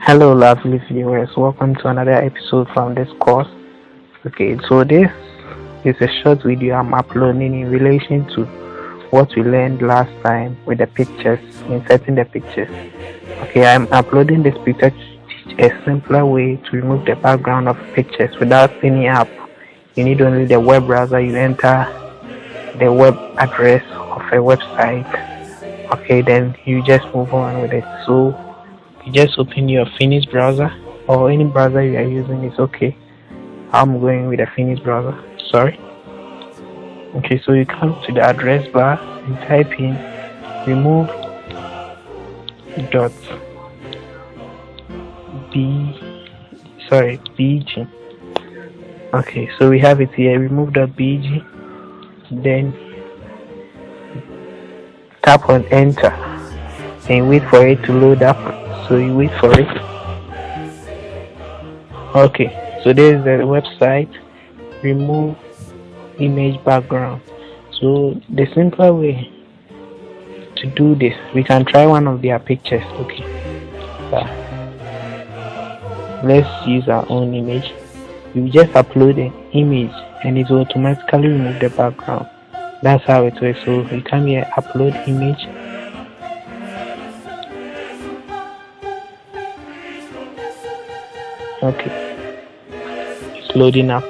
Hello, lovely viewers. Welcome to another episode from this course. Okay, so this is a short video I'm uploading in relation to what we learned last time with the pictures, inserting the pictures. Okay, I'm uploading this picture to teach a simpler way to remove the background of pictures without any app. You need only the web browser. You enter the web address of a website. Okay, then you just move on with it. So you just open your Phoenix browser, or any browser you are using is okay. I'm going with a Phoenix browser. Sorry. Okay, so you come to the address bar and type in remove dot bg. Okay, so we have it here, remove.bg. Then tap on enter and wait for it to load up. So you wait for it. Okay, so there is the website, remove image background. So the simpler way to do this, we can try one of their pictures. Okay, let's use our own image. You just upload an image and it will automatically remove the background. That's how it works. So you come here, upload image. Okay, it's loading up.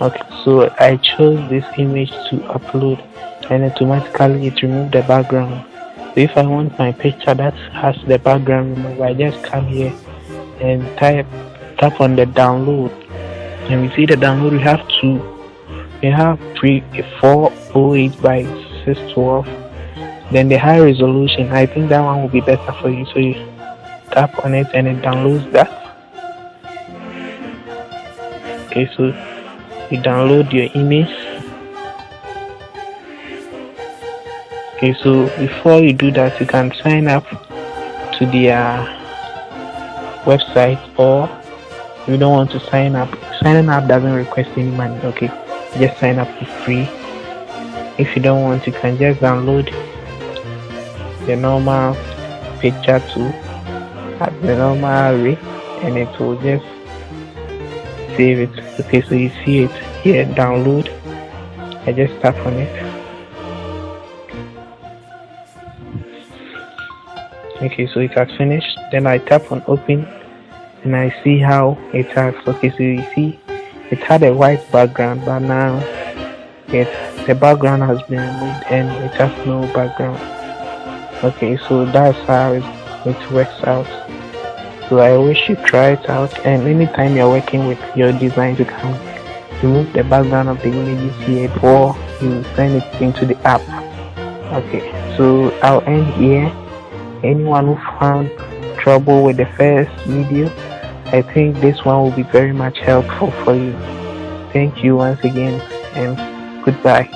Okay, so I chose this image to upload and automatically it removed the background. So if I want my picture that has the background removed, I just come here and tap on the download, and we see the download. We have 408 by 612. Then the high resolution, I think that one will be better for you. So you tap on it and it downloads that. Okay, so you download your image. Okay, so before you do that, you can sign up to their website, or if you don't want to sign up. Signing up doesn't request any money. Okay, just sign up for free. If you don't want, you can just download the normal picture tool at the normal way, and it will just save it. Okay, so you see it here, download. I just tap on it. Okay, so it has finished. Then I tap on open and I see how it has. Okay, so you see it had a white background, but now the background has been removed and it has no background. Okay, so that's how it works out. So I wish you try it out, and anytime you're working with your design, you can remove the background of the images here before you send it into the app. Okay, so I'll end here. Anyone who found trouble with the first video, I think this one will be very much helpful for you. Thank you once again, and goodbye.